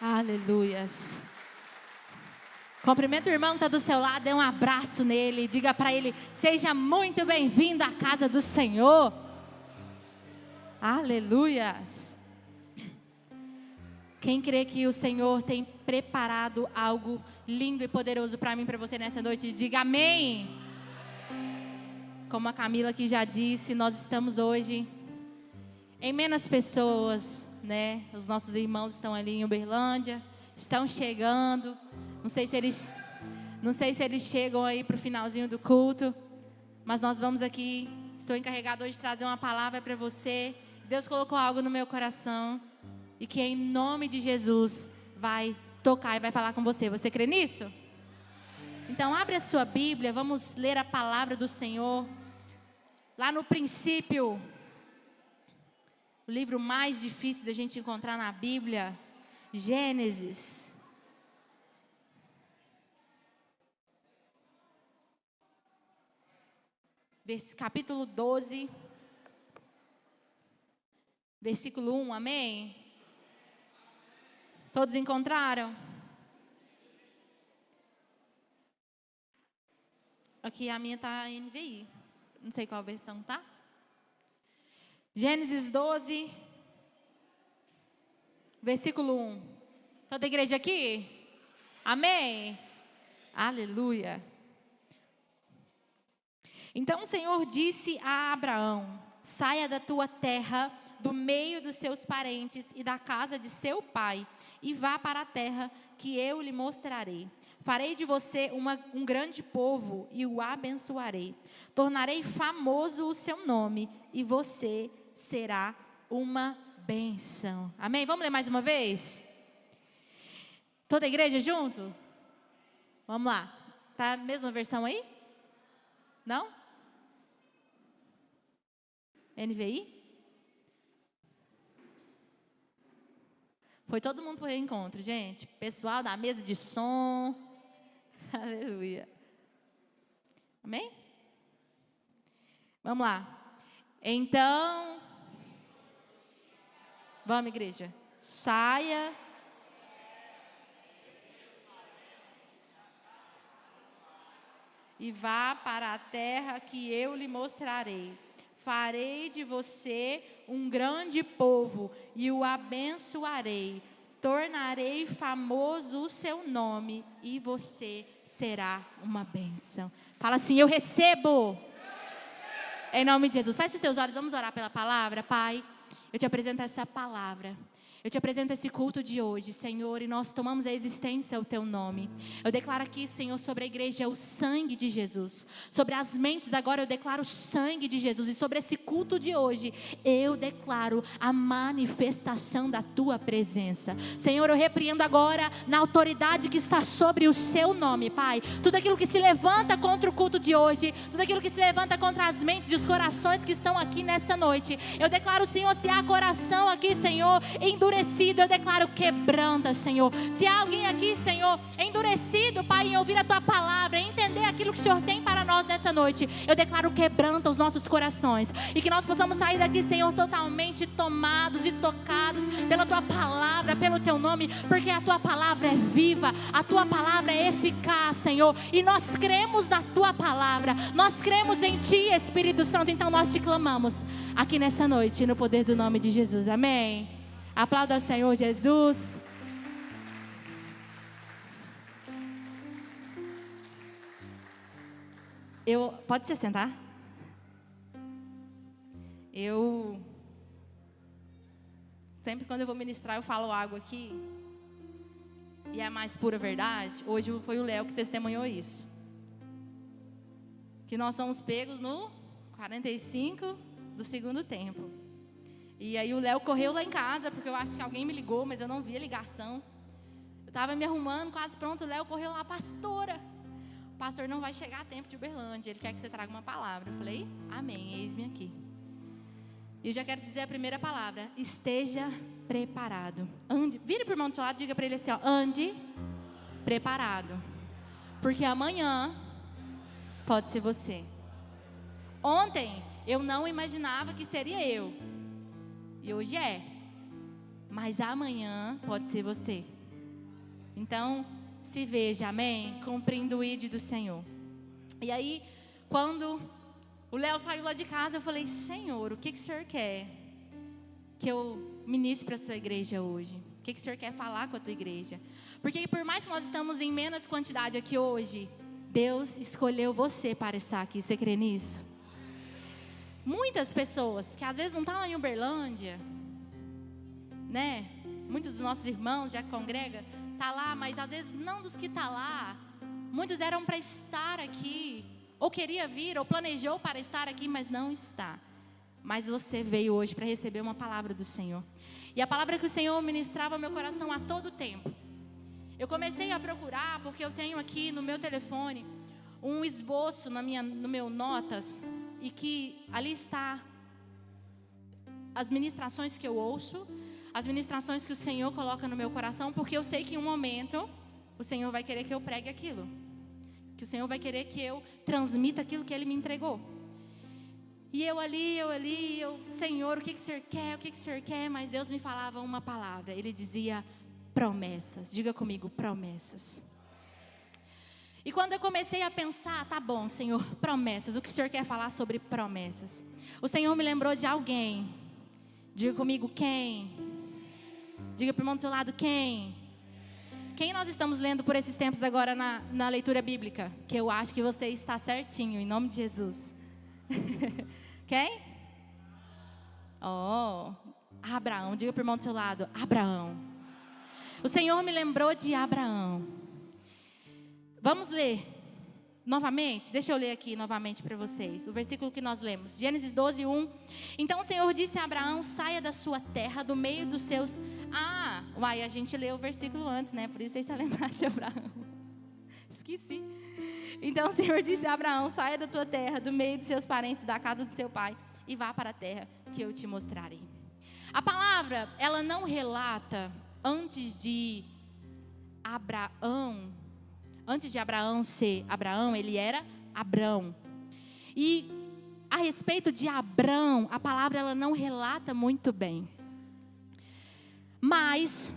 Aleluias. Cumprimenta o irmão que está do seu lado, dê um abraço nele, diga para ele, seja muito bem-vindo à casa do Senhor. Aleluias. Quem crê que o Senhor tem preparado algo lindo e poderoso para mim e para você nessa noite, diga amém. Como a Camila aqui já disse, nós estamos hoje em menos pessoas, né? Os nossos irmãos estão ali em Uberlândia, estão chegando. Não sei se eles chegam aí para o finalzinho do culto, mas nós vamos aqui. Estou encarregado hoje de trazer uma palavra para você. Deus colocou algo no meu coração e que em nome de Jesus vai tocar e vai falar com você. Você crê nisso? Então abre a sua Bíblia, vamos ler a palavra do Senhor. Lá no princípio, o livro mais difícil da gente encontrar na Bíblia, Gênesis. Capítulo 12, versículo 1, amém? Todos encontraram? Aqui a minha está NVI, não sei qual versão tá. Gênesis 12, versículo 1. Toda a igreja aqui? Amém? Aleluia. Então o Senhor disse a Abraão, saia da tua terra, do meio dos seus parentes e da casa de seu pai, e vá para a terra que eu lhe mostrarei. Farei de você um grande povo e o abençoarei. Tornarei famoso o seu nome e você será uma bênção. Amém? Vamos ler mais uma vez? Toda a igreja junto? Vamos lá. Tá a mesma versão aí? Não? NVI? Foi todo mundo para o reencontro, gente. Pessoal da mesa de som. Aleluia. Amém? Vamos lá. Então, vamos, igreja. Saia. E vá para a terra que eu lhe mostrarei. Farei de você um grande povo e o abençoarei. Tornarei famoso o seu nome e você será uma bênção. Fala assim, eu recebo. Em nome de Jesus. Feche os seus olhos, vamos orar pela palavra. Pai, eu te apresento essa palavra. Eu te apresento esse culto de hoje, Senhor, e nós tomamos a existência ao Teu nome. Eu declaro aqui, Senhor, sobre a igreja o sangue de Jesus. Sobre as mentes agora eu declaro o sangue de Jesus. E sobre esse culto de hoje, eu declaro a manifestação da Tua presença. Senhor, eu repreendo agora na autoridade que está sobre o Seu nome, Pai. Tudo aquilo que se levanta contra o culto de hoje, tudo aquilo que se levanta contra as mentes e os corações que estão aqui nessa noite. Eu declaro, Senhor, se há coração aqui, Senhor, endurecido, eu declaro quebranta, Senhor. Se há alguém aqui, Senhor, endurecido, Pai, em ouvir a Tua palavra, em entender aquilo que o Senhor tem para nós nessa noite, eu declaro quebranta os nossos corações. E que nós possamos sair daqui, Senhor, totalmente tomados e tocados pela Tua palavra, pelo Teu nome, porque a Tua palavra é viva, a Tua palavra é eficaz, Senhor. E nós cremos na Tua palavra, nós cremos em Ti, Espírito Santo. Então nós te clamamos aqui nessa noite, no poder do nome de Jesus, amém. Aplauda ao Senhor Jesus. Pode se sentar? Sempre quando eu vou ministrar eu falo algo aqui. E é a mais pura verdade. Hoje foi o Léo que testemunhou isso. Que nós somos pegos no 45 do segundo tempo. E aí o Léo correu lá em casa, porque eu acho que alguém me ligou, mas eu não vi a ligação. Eu estava me arrumando, quase pronto, o Léo correu lá, pastora. O pastor não vai chegar a tempo de Uberlândia, ele quer que você traga uma palavra. Eu falei, amém, eis-me aqui. E eu já quero dizer a primeira palavra, esteja preparado. Ande, vire para o irmão do seu lado, diga para ele assim, ó, ande preparado. Porque amanhã pode ser você. Ontem eu não imaginava que seria eu. E hoje é. Mas amanhã pode ser você. Então, se veja, amém? Cumprindo o ID do Senhor. E aí, quando o Léo saiu lá de casa, eu falei, Senhor, o que o Senhor quer que eu ministre para a sua igreja hoje? O que o Senhor quer falar com a tua igreja? Porque por mais que nós estamos em menos quantidade aqui hoje, Deus escolheu você para estar aqui. Você crê nisso? Muitas pessoas que às vezes não estão lá em Uberlândia, né? Muitos dos nossos irmãos já congrega, tá lá, mas às vezes não dos que tá lá. Muitos eram para estar aqui, ou queria vir, ou planejou para estar aqui, mas não está. Mas você veio hoje para receber uma palavra do Senhor. E a palavra que o Senhor ministrava ao meu coração a todo tempo. Eu comecei a procurar, porque eu tenho aqui no meu telefone um esboço no meu notas, e que ali está as ministrações que eu ouço, as ministrações que o Senhor coloca no meu coração, porque eu sei que em um momento o Senhor vai querer que eu pregue aquilo, que o Senhor vai querer que eu transmita aquilo que Ele me entregou. E eu ali, Senhor, o que o Senhor quer, o que o Senhor quer? Mas Deus me falava uma palavra, Ele dizia promessas. Diga comigo, promessas. E quando eu comecei a pensar, tá bom, Senhor, promessas, o que o Senhor quer falar sobre promessas? O Senhor me lembrou de alguém. Diga comigo, quem? Diga para o irmão do seu lado, quem? Quem nós estamos lendo por esses tempos agora na leitura bíblica? Que eu acho que você está certinho, em nome de Jesus. Quem? Oh, Abraão. Diga para o irmão do seu lado, Abraão. O Senhor me lembrou de Abraão. Vamos ler novamente? Deixa eu ler aqui novamente para vocês. O versículo que nós lemos. Gênesis 12, 1. Então o Senhor disse a Abraão, saia da sua terra, do meio dos seus... a gente leu o versículo antes, né? Por isso vocês se lembraram de Abraão. Esqueci. Então o Senhor disse a Abraão, saia da tua terra, do meio dos seus parentes, da casa do seu pai, e vá para a terra que eu te mostrarei. A palavra, ela não relata antes de Abraão ser Abraão, ele era Abrão. E a respeito de Abrão, a palavra ela não relata muito bem. Mas,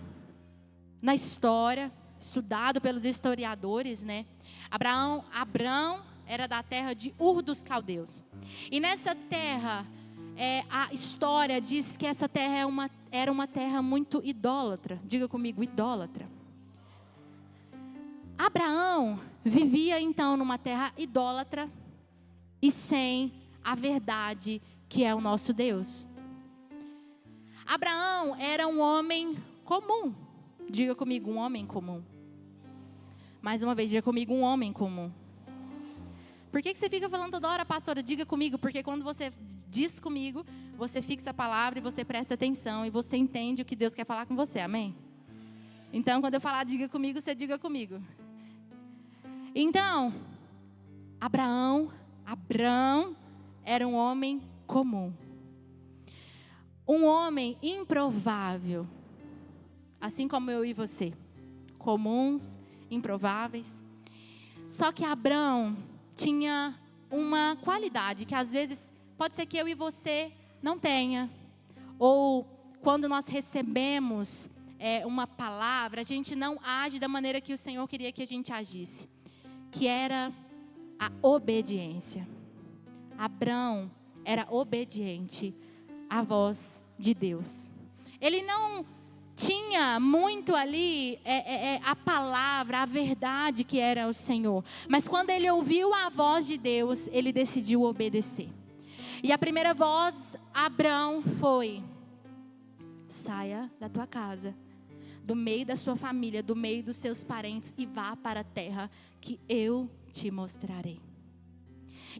na história, estudado pelos historiadores, né? Abrão era da terra de Ur dos Caldeus. E nessa terra, a história diz que essa terra era uma terra muito idólatra. Diga comigo, idólatra. Abraão vivia então numa terra idólatra e sem a verdade que é o nosso Deus. Abraão era um homem comum. Diga comigo, um homem comum. Mais uma vez, diga comigo, um homem comum. Por que você fica falando toda hora, pastora? Diga comigo, porque quando você diz comigo, você fixa a palavra e você presta atenção e você entende o que Deus quer falar com você, amém? Então, quando eu falar diga comigo, você diga comigo. Então, Abrão era um homem comum. Um homem improvável. Assim como eu e você. Comuns, improváveis. Só que Abrão tinha uma qualidade que às vezes pode ser que eu e você não tenha. Ou quando nós recebemos uma palavra, a gente não age da maneira que o Senhor queria que a gente agisse. Que era a obediência. Abrão era obediente à voz de Deus. Ele não tinha muito ali a palavra, a verdade que era o Senhor. Mas quando ele ouviu a voz de Deus, ele decidiu obedecer. E a primeira voz, Abrão, foi: saia da tua casa, do meio da sua família, do meio dos seus parentes e vá para a terra que eu te mostrarei.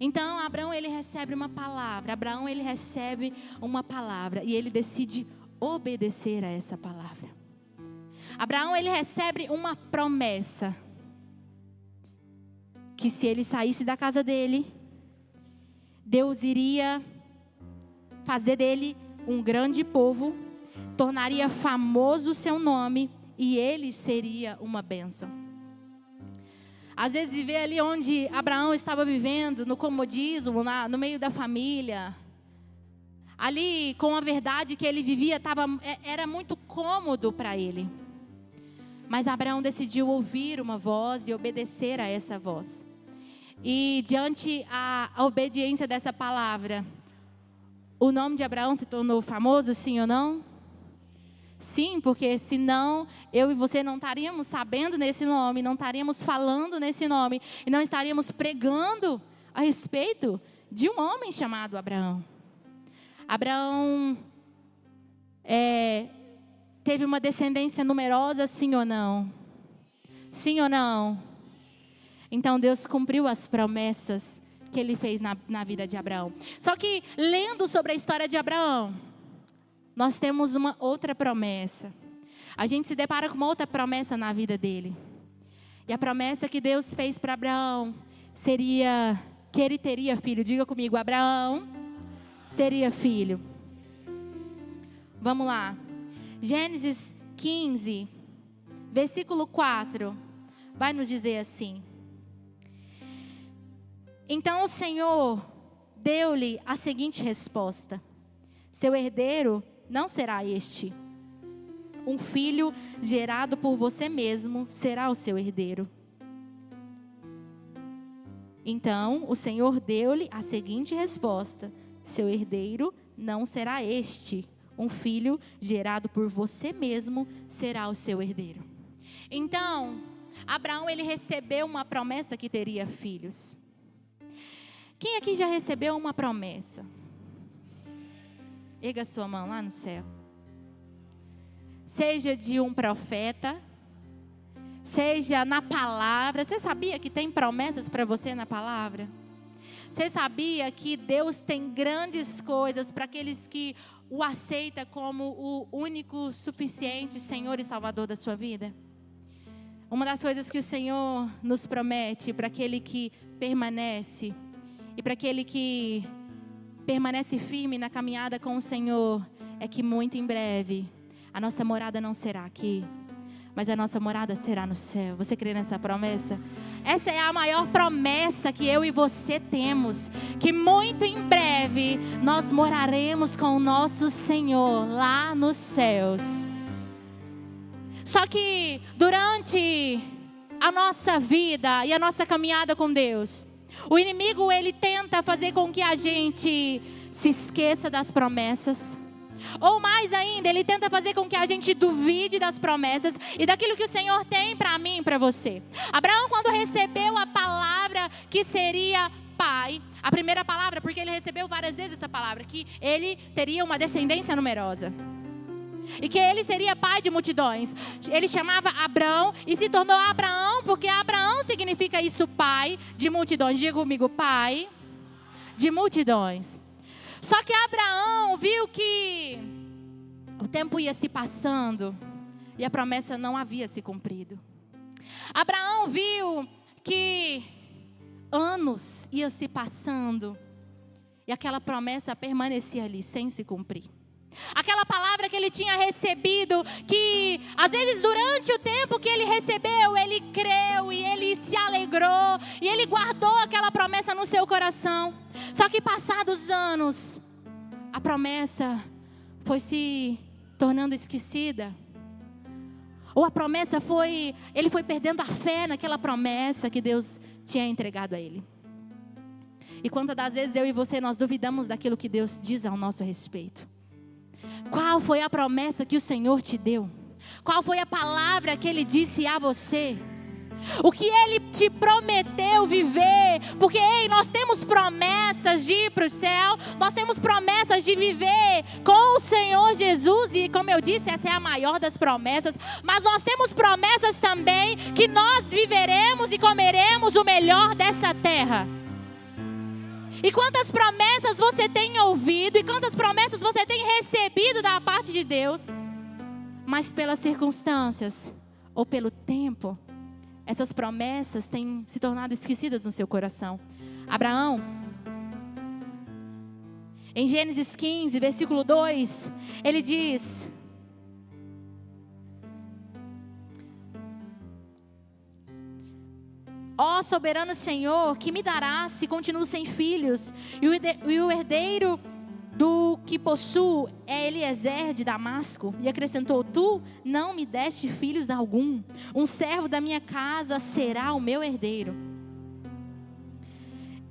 Então, Abrão, ele recebe uma palavra. Abraão, ele recebe uma palavra e ele decide obedecer a essa palavra. Abraão, ele recebe uma promessa. Que se ele saísse da casa dele, Deus iria fazer dele um grande povo, tornaria famoso o seu nome e ele seria uma bênção. Às vezes viver ali onde Abraão estava vivendo, no comodismo, no meio da família, ali com a verdade que ele vivia, era muito cômodo para ele. Mas Abraão decidiu ouvir uma voz e obedecer a essa voz. E diante a obediência dessa palavra, o nome de Abraão se tornou famoso, sim ou não? Sim, porque senão eu e você não estaríamos sabendo nesse nome, não estaríamos falando nesse nome, e não estaríamos pregando a respeito de um homem chamado Abraão. Abraão teve uma descendência numerosa, sim ou não? Sim ou não? Então Deus cumpriu as promessas que Ele fez na vida de Abraão. Só que lendo sobre a história de Abraão, nós temos uma outra promessa. A gente se depara com uma outra promessa na vida dele. E a promessa que Deus fez para Abraão seria que ele teria filho. Diga comigo, Abraão teria filho. Vamos lá. Gênesis 15, versículo 4, vai nos dizer assim: Então o Senhor deu-lhe a seguinte resposta: seu herdeiro não será este. Um filho gerado por você mesmo será o seu herdeiro. Então o Senhor deu-lhe a seguinte resposta: seu herdeiro não será este. Um filho gerado por você mesmo será o seu herdeiro. Então, Abraão, ele recebeu uma promessa que teria filhos. Quem aqui já recebeu uma promessa? Erga sua mão lá no céu. Seja de um profeta, seja na palavra. Você sabia que tem promessas para você na palavra? Você sabia que Deus tem grandes coisas para aqueles que o aceitam como o único, suficiente Senhor e Salvador da sua vida? Uma das coisas que o Senhor nos promete para aquele que permanece e para aquele que permanece firme na caminhada com o Senhor é que muito em breve a nossa morada não será aqui, mas a nossa morada será no céu. Você crê nessa promessa? Essa é a maior promessa que eu e você temos, que muito em breve nós moraremos com o nosso Senhor lá nos céus. Só que durante a nossa vida e a nossa caminhada com Deus, o inimigo, ele tenta fazer com que a gente se esqueça das promessas. Ou mais ainda, ele tenta fazer com que a gente duvide das promessas e daquilo que o Senhor tem para mim e para você. Abraão, quando recebeu a palavra que seria pai, a primeira palavra, porque ele recebeu várias vezes essa palavra, que ele teria uma descendência numerosa e que ele seria pai de multidões. Ele chamava Abrão e se tornou Abraão, porque Abraão significa isso, pai de multidões. Diga comigo, pai de multidões. Só que Abraão viu que o tempo ia se passando e a promessa não havia se cumprido. Abraão viu que anos iam se passando e aquela promessa permanecia ali sem se cumprir. Aquela palavra que ele tinha recebido, que às vezes durante o tempo que ele recebeu, ele creu e ele se alegrou e ele guardou aquela promessa no seu coração. Só que passados anos, a promessa foi se tornando esquecida. Ou a promessa ele foi perdendo a fé naquela promessa que Deus tinha entregado a ele. E quantas das vezes eu e você, nós duvidamos daquilo que Deus diz ao nosso respeito? Qual foi a promessa que o Senhor te deu? Qual foi a palavra que Ele disse a você? O que Ele te prometeu viver? Porque nós temos promessas de ir para o céu, nós temos promessas de viver com o Senhor Jesus, e como eu disse, essa é a maior das promessas. Mas nós temos promessas também que nós viveremos e comeremos o melhor dessa terra. E quantas promessas você tem ouvido e quantas promessas você tem recebido da parte de Deus, mas pelas circunstâncias ou pelo tempo, essas promessas têm se tornado esquecidas no seu coração. Abraão, em Gênesis 15, versículo 2, ele diz: ó soberano Senhor, que me darás se continuo sem filhos, e o herdeiro do que possuo é Eliezer de Damasco. E acrescentou: tu não me deste filhos algum. Um servo da minha casa será o meu herdeiro.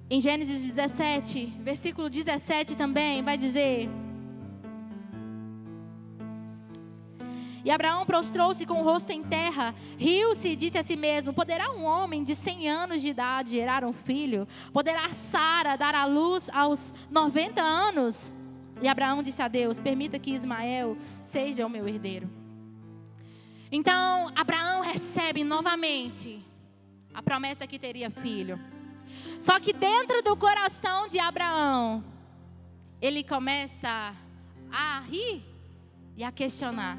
Em Gênesis 17, versículo 17 também, vai dizer: e Abraão prostrou-se com o rosto em terra, riu-se e disse a si mesmo: poderá um homem de 100 anos de idade gerar um filho? Poderá Sara dar à luz aos 90 anos? E Abraão disse a Deus: permita que Ismael seja o meu herdeiro. Então Abraão recebe novamente a promessa que teria filho. Só que dentro do coração de Abraão, ele começa a rir e a questionar.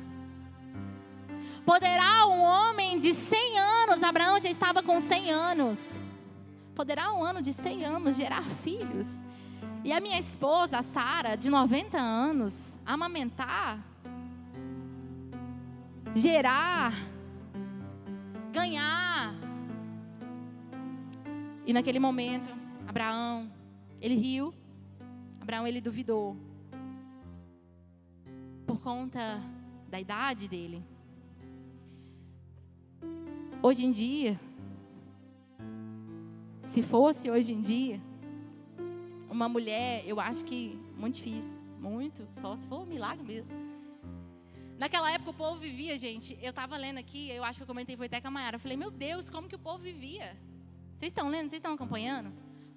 Poderá um homem de 100 anos, Abraão já estava com 100 anos, poderá um homem de 100 anos gerar filhos? E a minha esposa, a Sara, de 90 anos, amamentar, gerar, ganhar? E naquele momento, Abraão, ele riu, Abraão, ele duvidou, por conta da idade dele. Hoje em dia, se fosse hoje em dia, uma mulher, eu acho que muito difícil, muito, só se for um milagre mesmo. Naquela época o povo vivia, gente, eu estava lendo aqui, eu acho que eu comentei, foi até com a Mayara, eu falei: meu Deus, como que o povo vivia? Vocês estão lendo, vocês estão acompanhando?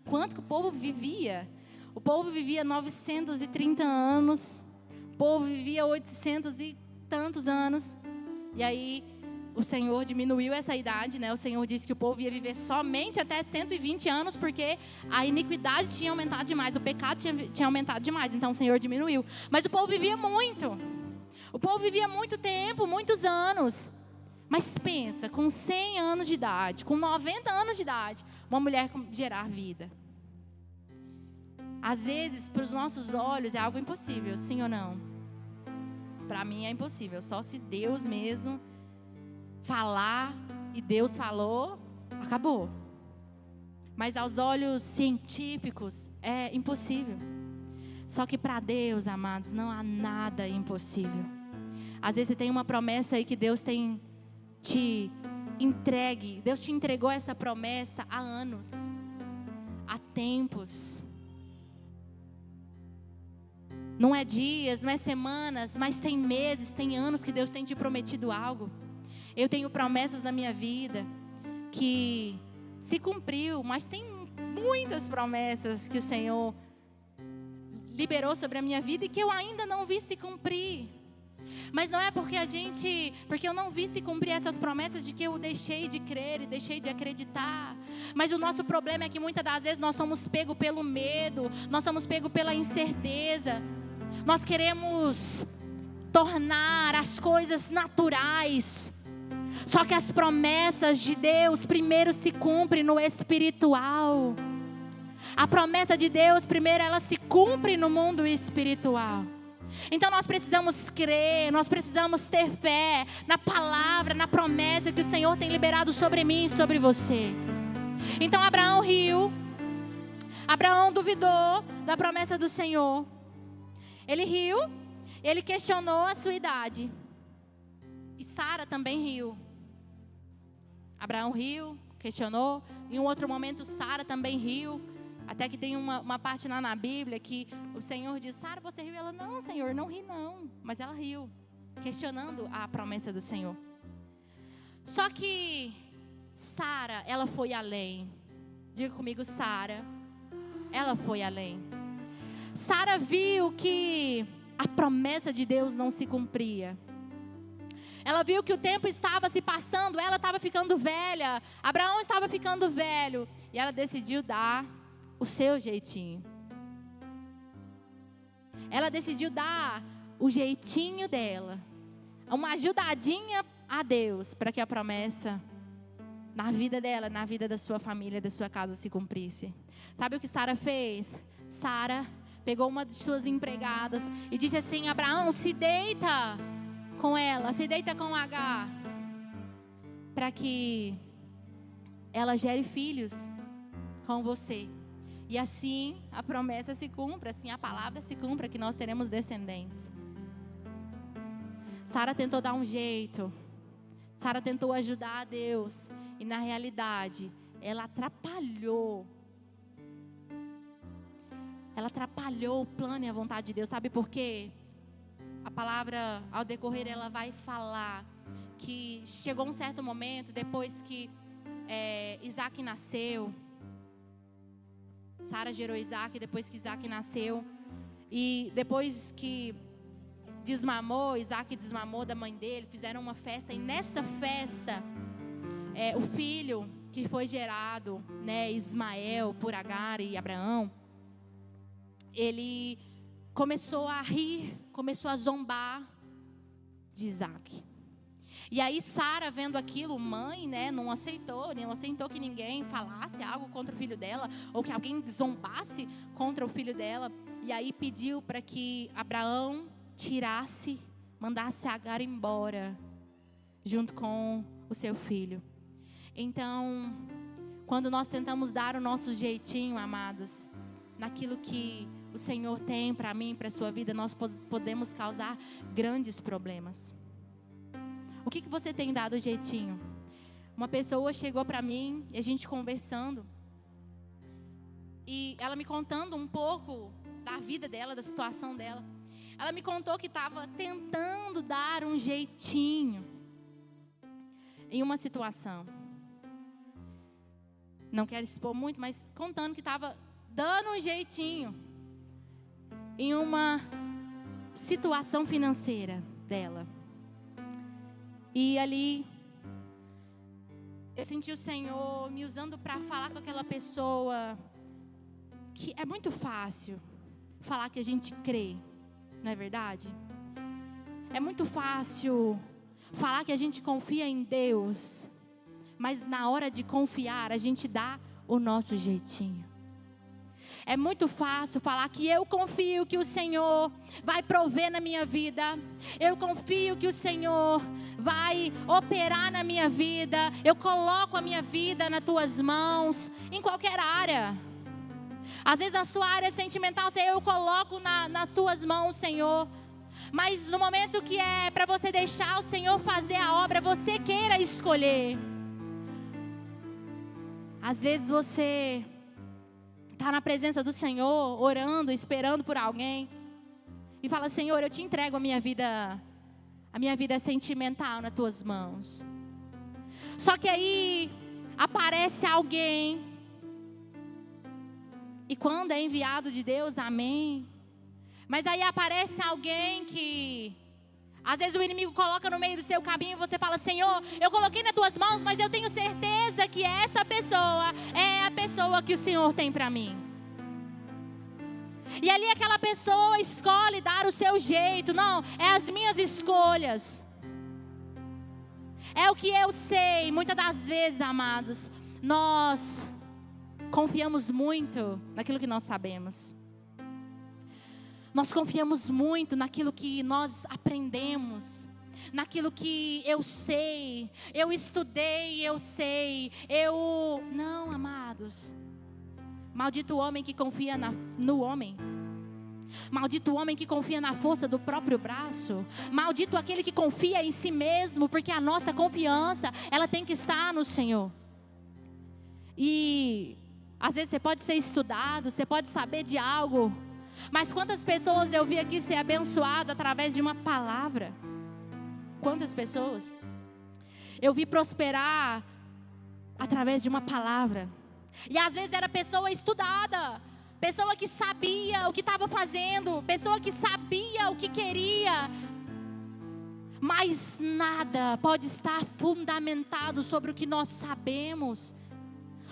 Quanto que o povo vivia? O povo vivia 930 anos, o povo vivia 800 e tantos anos, e aí o Senhor diminuiu essa idade, né? O Senhor disse que o povo ia viver somente até 120 anos, porque a iniquidade tinha aumentado demais, o pecado tinha aumentado demais, então o Senhor diminuiu. Mas o povo vivia muito, o povo vivia muito tempo, muitos anos. Mas pensa, com 100 anos de idade, com 90 anos de idade, uma mulher gerar vida. Às vezes, para os nossos olhos, é algo impossível, sim ou não? Para mim é impossível, só se Deus mesmo falar, e Deus falou, acabou. Mas aos olhos científicos é impossível. Só que para Deus, amados, não há nada impossível. Às vezes você tem uma promessa aí que Deus tem te entregue, Deus te entregou essa promessa há anos, há tempos. Não é dias, não é semanas, mas tem meses, tem anos que Deus tem te prometido algo. Eu tenho promessas na minha vida que se cumpriu, mas tem muitas promessas que o Senhor liberou sobre a minha vida e que eu ainda não vi se cumprir. Mas não é porque eu não vi se cumprir essas promessas de que eu deixei de crer e deixei de acreditar. Mas o nosso problema é que muitas das vezes nós somos pegos pelo medo, nós somos pegos pela incerteza. Nós queremos tornar as coisas naturais. Só que as promessas de Deus primeiro se cumprem no espiritual. A promessa de Deus primeiro ela se cumpre no mundo espiritual. Então nós precisamos crer, nós precisamos ter fé na palavra, na promessa que o Senhor tem liberado sobre mim e sobre você. Então Abraão riu, Abraão duvidou da promessa do Senhor. Ele riu, ele questionou a sua idade. E Sara também riu. Abraão riu, questionou. Em um outro momento Sara também riu. Até que tem uma parte lá na Bíblia que o Senhor diz: Sara, você riu? Ela: não, Senhor, não ri não. Mas ela riu, questionando a promessa do Senhor. Só que Sara, ela foi além. Diga comigo, Sara, ela foi além. Sara viu que a promessa de Deus não se cumpria. Ela viu que o tempo estava se passando, ela estava ficando velha, Abraão estava ficando velho. E ela decidiu dar o seu jeitinho. Ela decidiu dar o jeitinho dela, uma ajudadinha a Deus, para que a promessa na vida dela, na vida da sua família, da sua casa se cumprisse. Sabe o que Sara fez? Sara pegou uma de suas empregadas e disse assim: Abraão, se deita com ela, se deita com Agar, para que ela gere filhos com você. E assim a promessa se cumpre, assim a palavra se cumpre, que nós teremos descendentes. Sara tentou dar um jeito. Sara tentou ajudar a Deus. E na realidade, ela atrapalhou. Ela atrapalhou o plano e a vontade de Deus. Sabe por quê? A palavra, ao decorrer, ela vai falar que chegou um certo momento, depois que Isaac nasceu. Sara gerou Isaac, depois que Isaac nasceu. E depois que Isaac desmamou da mãe dele, fizeram uma festa. E nessa festa, o filho que foi gerado, né, Ismael, por Agar e Abraão, ele começou a rir, começou a zombar de Isaac. E aí Sara, vendo aquilo, mãe, né, não aceitou que ninguém falasse algo contra o filho dela, ou que alguém zombasse contra o filho dela. E aí pediu para que Abraão mandasse Agar embora, junto com o seu filho. Então, quando nós tentamos dar o nosso jeitinho, amados, naquilo que o Senhor tem para mim, para a sua vida, nós podemos causar grandes problemas. O que você tem dado jeitinho? Uma pessoa chegou para mim, e a gente conversando, e ela me contando um pouco da vida dela, da situação dela. Ela me contou que estava tentando dar um jeitinho em uma situação. Não quero expor muito, mas contando que estava dando um jeitinho em uma situação financeira dela. E ali, eu senti o Senhor me usando para falar com aquela pessoa, que é muito fácil falar que a gente crê, não é verdade? É muito fácil falar que a gente confia em Deus, mas na hora de confiar, a gente dá o nosso jeitinho. É muito fácil falar que eu confio que o Senhor vai prover na minha vida. Eu confio que o Senhor vai operar na minha vida. Eu coloco a minha vida nas tuas mãos, em qualquer área. Às vezes na sua área sentimental, eu coloco nas tuas mãos, Senhor. Mas no momento que é para você deixar o Senhor fazer a obra, você queira escolher. Às vezes você está na presença do Senhor, orando, esperando por alguém, e fala: Senhor, eu te entrego a minha vida sentimental nas tuas mãos. Só que aí aparece alguém, e quando é enviado de Deus, amém. Mas aí aparece alguém que às vezes o inimigo coloca no meio do seu caminho, e você fala: Senhor, eu coloquei nas tuas mãos, mas eu tenho certeza que essa pessoa é a pessoa que o Senhor tem para mim. E ali aquela pessoa escolhe dar o seu jeito. Não, é as minhas escolhas. É o que eu sei. Muitas das vezes, amados, nós confiamos muito naquilo que nós sabemos. Nós confiamos muito naquilo que nós aprendemos, naquilo que eu sei, eu estudei, eu sei, Não, amados. Maldito o homem que confia no homem. Maldito o homem que confia na força do próprio braço. Maldito aquele que confia em si mesmo, porque a nossa confiança, ela tem que estar no Senhor. E às vezes você pode ser estudado, você pode saber de algo, mas quantas pessoas eu vi aqui ser abençoado através de uma palavra? Quantas pessoas eu vi prosperar através de uma palavra? E às vezes era pessoa estudada, pessoa que sabia o que estava fazendo, pessoa que sabia o que queria, mas nada pode estar fundamentado sobre o que nós sabemos,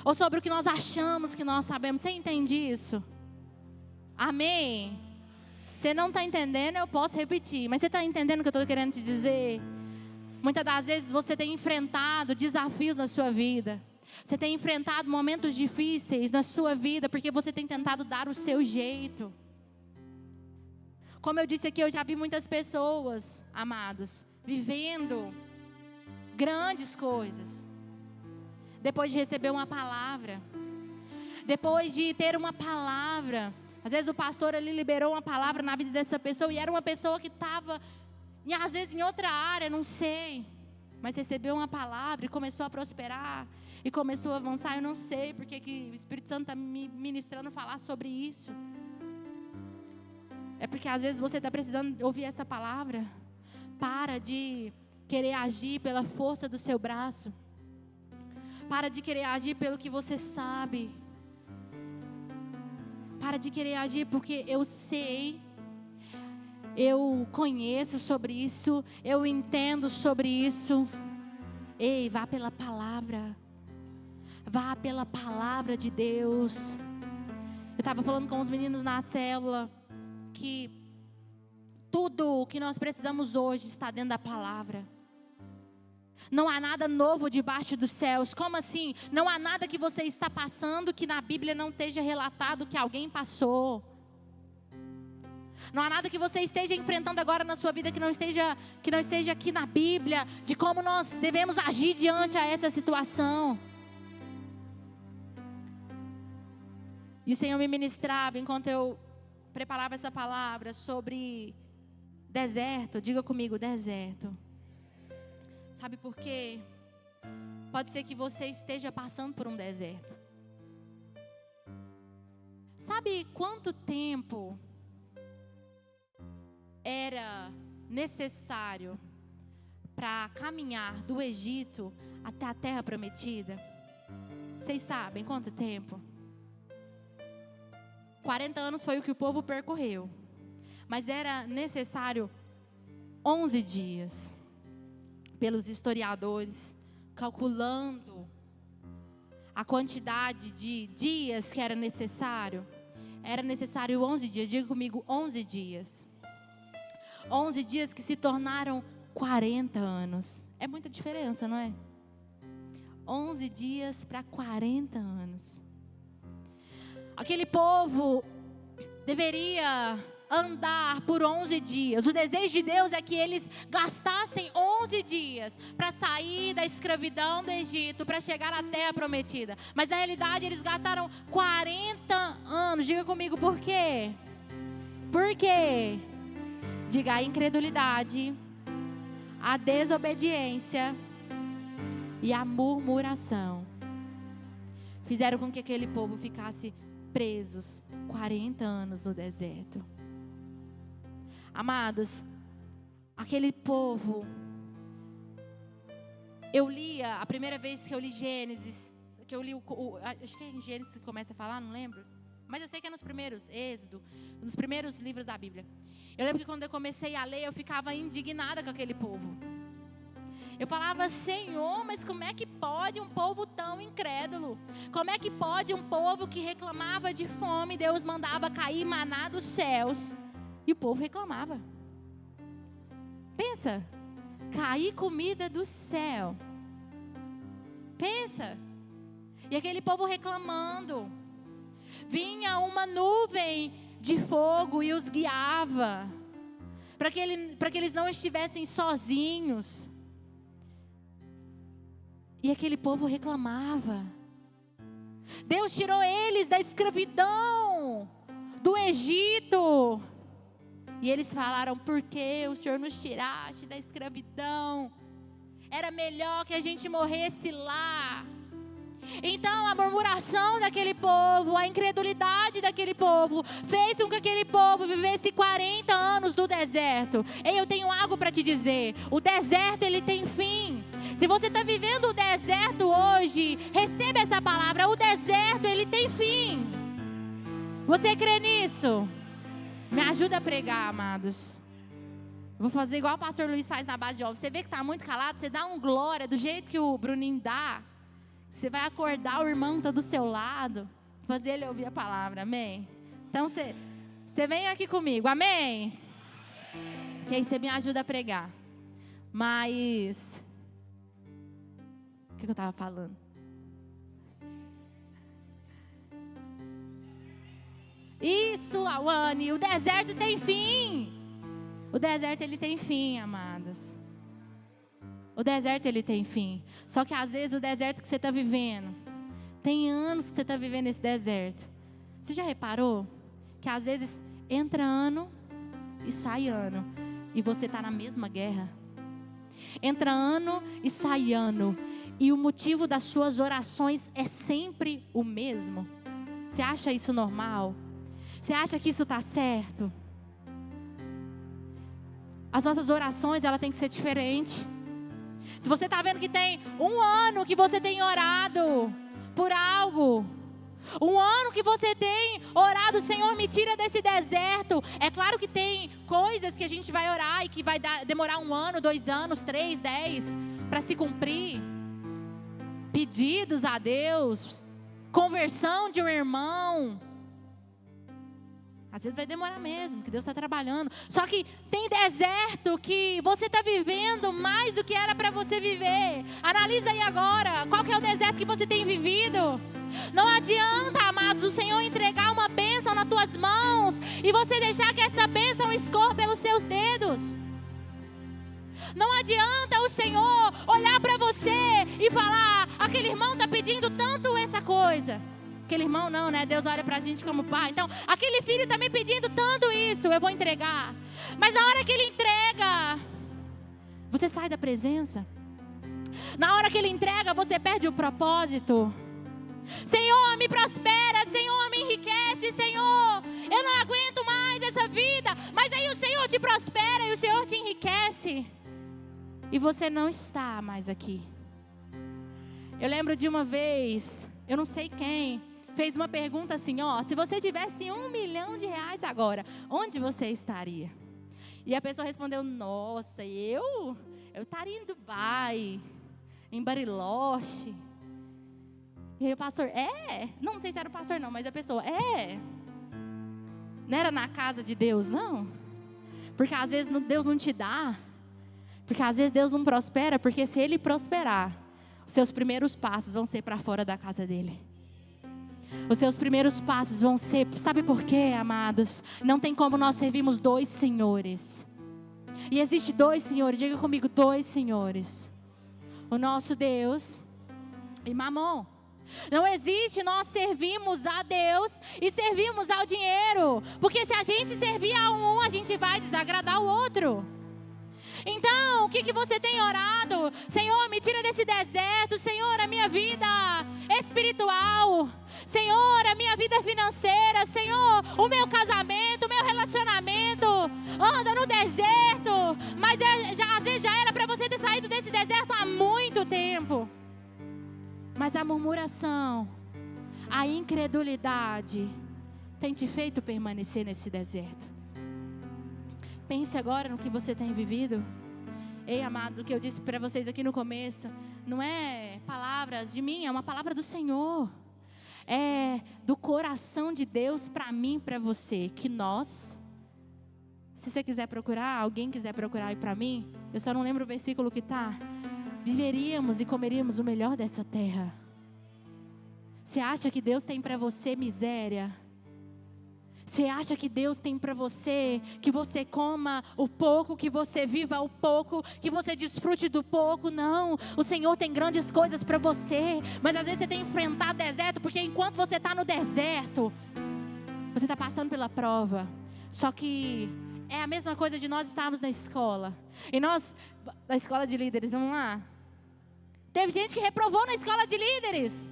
ou sobre o que nós achamos que nós sabemos. Você entende isso? Amém? Você não está entendendo, eu posso repetir, mas você está entendendo o que eu estou querendo te dizer? Muitas das vezes você tem enfrentado desafios na sua vida. Você tem enfrentado momentos difíceis na sua vida, porque você tem tentado dar o seu jeito. Como eu disse aqui, eu já vi muitas pessoas, amados, vivendo grandes coisas, depois de receber uma palavra. depois de ter uma palavra. Às vezes o pastor ali liberou uma palavra na vida dessa pessoa e era uma pessoa que estava, às vezes em outra área, não sei, mas recebeu uma palavra e começou a prosperar e começou a avançar. Eu não sei porque que o Espírito Santo está me ministrando falar sobre isso. É porque às vezes você está precisando ouvir essa palavra. Para de querer agir pela força do seu braço. Para de querer agir pelo que você sabe. Para de querer agir porque eu sei, eu conheço sobre isso, eu entendo sobre isso. Ei, vá pela palavra. Vá pela palavra de Deus. Eu estava falando com os meninos na célula que tudo o que nós precisamos hoje está dentro da palavra. Não há nada novo debaixo dos céus. Como assim? Não há nada que você está passando que na Bíblia não esteja relatado que alguém passou. Não há nada que você esteja enfrentando agora na sua vida que não esteja aqui na Bíblia, de como nós devemos agir diante a essa situação. E o Senhor me ministrava enquanto eu preparava essa palavra sobre deserto. Diga comigo, deserto. Sabe por quê? Pode ser que você esteja passando por um deserto. Sabe quanto tempo era necessário para caminhar do Egito até a terra prometida? Vocês sabem quanto tempo? 40 anos foi o que o povo percorreu. Mas era necessário 11 dias. Pelos historiadores, calculando a quantidade de dias que era necessário 11 dias. Diga comigo, 11 dias. 11 dias que se tornaram 40 anos. É muita diferença, não é? 11 dias para 40 anos. Aquele povo deveria andar por 11 dias. O desejo de Deus é que eles gastassem 11 dias para sair da escravidão do Egito, para chegar à terra prometida. Mas na realidade eles gastaram 40 anos. Diga comigo, por quê? Por quê? Diga: a incredulidade, a desobediência e a murmuração fizeram com que aquele povo ficasse presos 40 anos no deserto. Amados, aquele povo, eu lia, a primeira vez que eu li Gênesis, que eu li acho que é em Gênesis que começa a falar, não lembro, mas eu sei que é nos primeiros, Êxodo, nos primeiros livros da Bíblia. Eu lembro que quando eu comecei a ler, eu ficava indignada com aquele povo. Eu falava: Senhor, mas como é que pode um povo tão incrédulo? Como é que pode um povo que reclamava de fome, Deus mandava cair maná dos céus, e o povo reclamava? Pensa, cair comida do céu. Pensa. E aquele povo reclamando. Vinha uma nuvem de fogo e os guiava, para que eles não estivessem sozinhos. E aquele povo reclamava. Deus tirou eles da escravidão do Egito. E eles falaram: por que o Senhor nos tiraste da escravidão? Era melhor que a gente morresse lá. Então a murmuração daquele povo, a incredulidade daquele povo, fez com que aquele povo vivesse 40 anos no deserto. Ei, eu tenho algo para te dizer: o deserto, ele tem fim. Se você está vivendo o deserto hoje, receba essa palavra: o deserto, ele tem fim. Você crê nisso? Me ajuda a pregar, amados. Vou fazer igual o pastor Luiz faz na base de ovos. Você vê que está muito calado, você dá um glória do jeito que o Bruninho dá. Você vai acordar o irmão que está do seu lado, fazer ele ouvir a palavra, amém? Então você vem aqui comigo, amém? Que aí você me ajuda a pregar. Mas o que eu estava falando? Isso, Lawane, o deserto tem fim. O deserto, ele tem fim, amados. O deserto, ele tem fim. Só que às vezes o deserto que você está vivendo Tem anos que você está vivendo esse deserto. Você já reparou que às vezes entra ano e sai ano, e você está na mesma guerra? Entra ano e sai ano, e o motivo das suas orações é sempre o mesmo. Você acha isso normal? Você acha que isso está certo? As nossas orações, ela tem que ser diferente. Se você está vendo que tem um ano que você tem orado por algo, um ano que você tem orado, Senhor, me tira desse deserto. É claro que tem coisas que a gente vai orar e que vai demorar 1 ano, 2 anos, 3, 10 para se cumprir. Pedidos a Deus, conversão de um irmão. Às vezes vai demorar mesmo, que Deus está trabalhando. Só que tem deserto que você está vivendo mais do que era para você viver. Analisa aí agora, qual que é o deserto que você tem vivido? Não adianta, amados, o Senhor entregar uma bênção nas tuas mãos e você deixar que essa bênção escorra pelos seus dedos. Não adianta o Senhor olhar para você e falar: aquele irmão está pedindo tanto essa coisa. Aquele irmão não, né? Deus olha para a gente como pai. Então, aquele filho está me pedindo tanto isso, eu vou entregar. Mas na hora que ele entrega, você sai da presença. Na hora que ele entrega, você perde o propósito. Senhor, me prospera, Senhor, me enriquece, Senhor, eu não aguento mais essa vida. Mas aí o Senhor te prospera e o Senhor te enriquece, e você não está mais aqui. Eu lembro de uma vez, eu não sei quem, fez uma pergunta assim, ó: se você tivesse R$1 milhão agora, onde você estaria? E a pessoa respondeu: nossa, eu estaria em Dubai, em Bariloche. E aí o pastor: não sei se era o pastor não, mas a pessoa: não era na casa de Deus não? Porque às vezes Deus não te dá, porque às vezes Deus não prospera, porque se Ele prosperar, os seus primeiros passos vão ser para fora da casa dEle. Os seus primeiros passos vão ser, sabe por quê, amados? Não tem como nós servirmos 2 senhores. E existe 2 senhores, diga comigo, 2 senhores. O nosso Deus e Mamon. Não existe nós servirmos a Deus e servirmos ao dinheiro. Porque se a gente servir a um, a gente vai desagradar o outro. Então, o que você tem orado? Senhor, me tira desse deserto. Senhor, a minha vida espiritual. Senhor, a minha vida financeira. Senhor, o meu casamento, o meu relacionamento anda no deserto. Mas às vezes já era para você ter saído desse deserto há muito tempo. Mas a murmuração, a incredulidade tem te feito permanecer nesse deserto. Pense agora no que você tem vivido. Ei, amados, o que eu disse para vocês aqui no começo não é palavras de mim, é uma palavra do Senhor. É do coração de Deus para mim e para você. Que nós, se você quiser procurar, alguém quiser procurar aí para mim, eu só não lembro o versículo que está. Viveríamos e comeríamos o melhor dessa terra. Você acha que Deus tem para você miséria? Você acha que Deus tem para você que você coma o pouco, que você viva o pouco, que você desfrute do pouco? Não, o Senhor tem grandes coisas para você. Mas às vezes você tem que enfrentar deserto, porque enquanto você está no deserto, você está passando pela prova. Só que é a mesma coisa de nós estarmos na escola. E nós, na escola de líderes, vamos lá. Teve gente que reprovou na escola de líderes.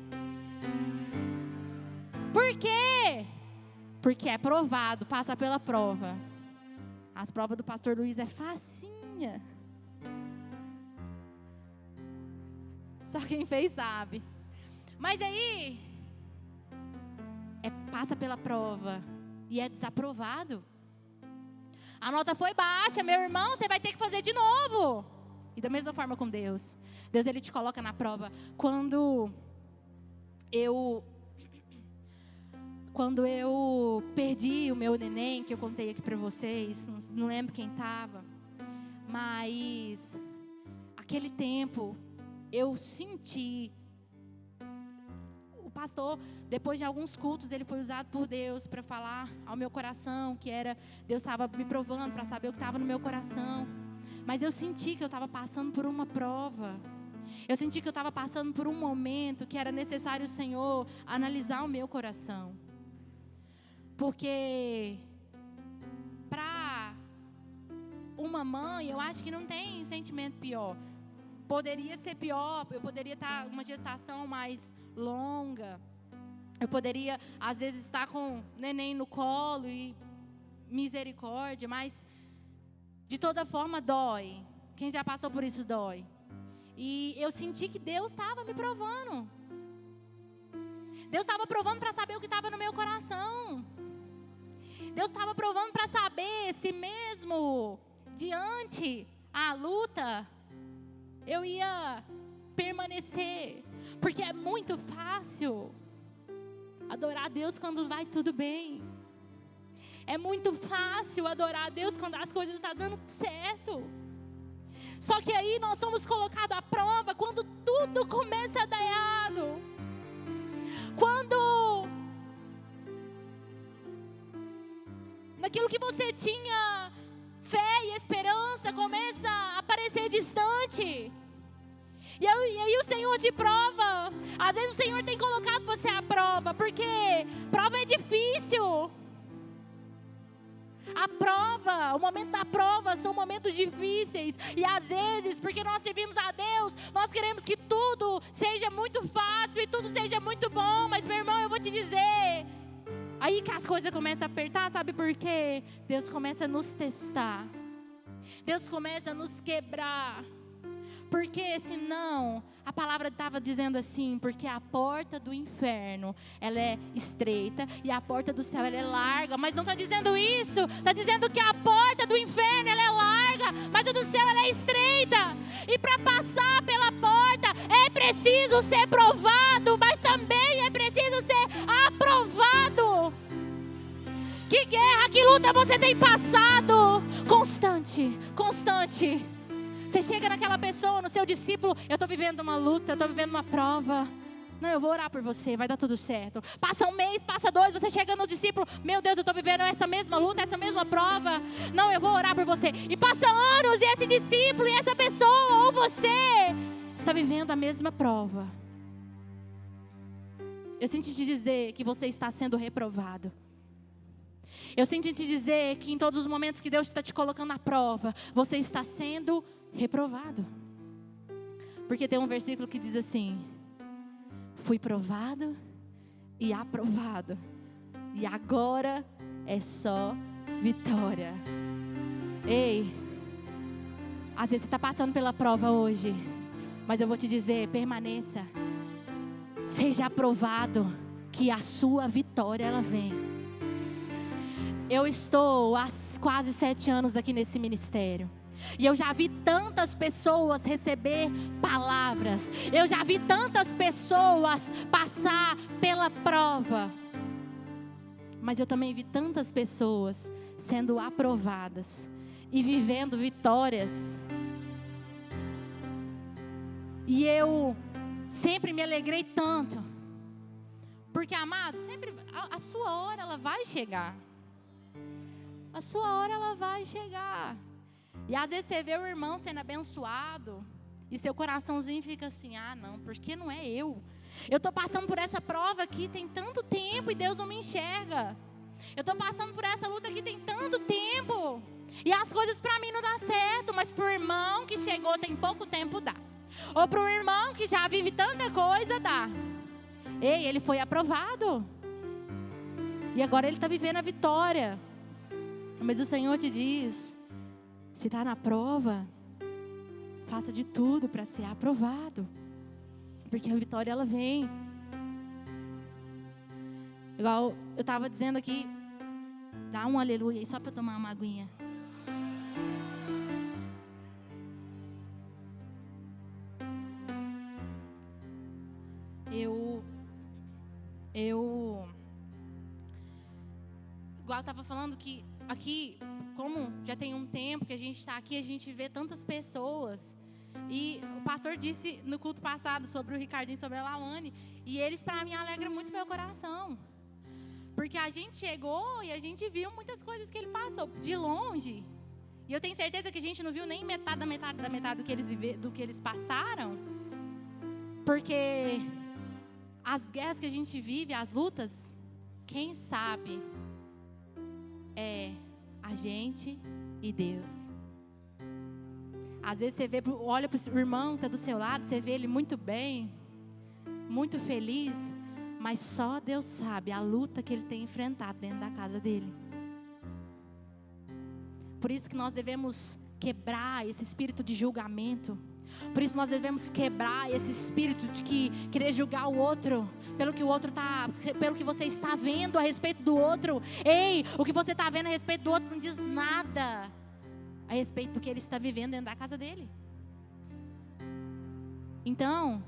Por quê? Porque é provado, passa pela prova. As provas do pastor Luiz é facinha. Só quem fez sabe. Mas aí, passa pela prova e é desaprovado. A nota foi baixa, meu irmão, você vai ter que fazer de novo. E da mesma forma com Deus. Deus, Ele te coloca na prova. Quando eu perdi o meu neném, que eu contei aqui para vocês, não lembro quem estava, mas aquele tempo eu senti, o pastor, depois de alguns cultos, ele foi usado por Deus para falar ao meu coração, que era, Deus estava me provando para saber o que estava no meu coração, mas eu senti que eu estava passando por uma prova. Eu senti que eu estava passando por um momento que era necessário o Senhor analisar o meu coração. Porque para uma mãe, eu acho que não tem sentimento pior. Poderia ser pior, eu poderia estar uma gestação mais longa. Eu poderia, às vezes, estar com o neném no colo e misericórdia, mas de toda forma dói. Quem já passou por isso dói. E eu senti que Deus estava me provando. Deus estava provando para saber o que estava no meu coração. Deus estava provando para saber se mesmo diante a luta, eu ia permanecer. Porque é muito fácil adorar a Deus quando vai tudo bem. É muito fácil adorar a Deus quando as coisas estão dando certo. Só que aí nós somos colocados à prova quando tudo começa a dar errado. Quando naquilo que você tinha fé e esperança começa a parecer distante. E aí o Senhor te prova. Às vezes o Senhor tem colocado você à prova, porque prova é difícil. A prova, o momento da prova são momentos difíceis. E às vezes, porque nós servimos a Deus, nós queremos que tudo seja muito fácil e tudo seja muito bom. Mas meu irmão, eu vou te dizer, aí que as coisas começam a apertar, sabe por quê? Deus começa a nos testar. Deus começa a nos quebrar. Porque senão, a palavra estava dizendo assim, porque a porta do inferno, ela é estreita e a porta do céu, ela é larga. Mas não está dizendo isso, está dizendo que a porta do inferno, ela é larga, mas a do céu, ela é estreita. E para passar pela porta, é preciso ser provado, mas também é preciso ser aprovado. Que guerra, que luta você tem passado? Constante, constante. Você chega naquela pessoa, no seu discípulo, eu estou vivendo uma luta, eu estou vivendo uma prova. Não, eu vou orar por você, vai dar tudo certo. Passa um mês, passa dois, você chega no discípulo, meu Deus, eu estou vivendo essa mesma luta, essa mesma prova. Não, eu vou orar por você. E passa anos e esse discípulo e essa pessoa, ou você, está vivendo a mesma prova. Eu sinto te dizer que você está sendo reprovado. Eu sinto te dizer que em todos os momentos que Deus está te colocando à prova, você está sendo reprovado. Porque tem um versículo que diz assim: fui provado e aprovado, e agora é só vitória. Ei, às vezes você está passando pela prova hoje, mas eu vou te dizer, permaneça. Seja aprovado, que a sua vitória ela vem. Eu estou há quase 7 anos aqui nesse ministério. E eu já vi tantas pessoas receber palavras. Eu já vi tantas pessoas passar pela prova. Mas eu também vi tantas pessoas sendo aprovadas e vivendo vitórias. E eu sempre me alegrei tanto. Porque, amado, sempre a sua hora ela vai chegar. A sua hora ela vai chegar. E às vezes você vê o irmão sendo abençoado e seu coraçãozinho fica assim: ah não, porque não é eu. Eu estou passando por essa prova aqui tem tanto tempo e Deus não me enxerga. Eu estou passando por essa luta aqui tem tanto tempo e as coisas para mim não dão certo. Mas para o irmão que chegou tem pouco tempo dá. Ou para o irmão que já vive tanta coisa dá. Ei, ele foi aprovado. E agora ele está vivendo a vitória. Mas o Senhor te diz: se está na prova, faça de tudo para ser aprovado. Porque a vitória ela vem. Igual eu estava dizendo aqui, dá um aleluia aí só para eu tomar uma aguinha. Igual eu estava falando que aqui, como já tem um tempo que a gente está aqui, a gente vê tantas pessoas. E o pastor disse no culto passado sobre o Ricardinho, sobre a Lawane, e eles para mim alegram muito meu coração. Porque a gente chegou e a gente viu muitas coisas que ele passou de longe. E eu tenho certeza que a gente não viu nem metade do que eles passaram. Porque as guerras que a gente vive, as lutas, quem sabe é a gente e Deus. Às vezes você olha para o irmão que está do seu lado, você vê ele muito bem, muito feliz, mas só Deus sabe a luta que ele tem enfrentado dentro da casa dele. Por isso que nós devemos quebrar esse espírito de julgamento. Por isso nós devemos quebrar esse espírito de querer julgar o outro pelo que você está vendo a respeito do outro. Ei, o que você está vendo a respeito do outro não diz nada a respeito do que ele está vivendo dentro da casa dele. Então,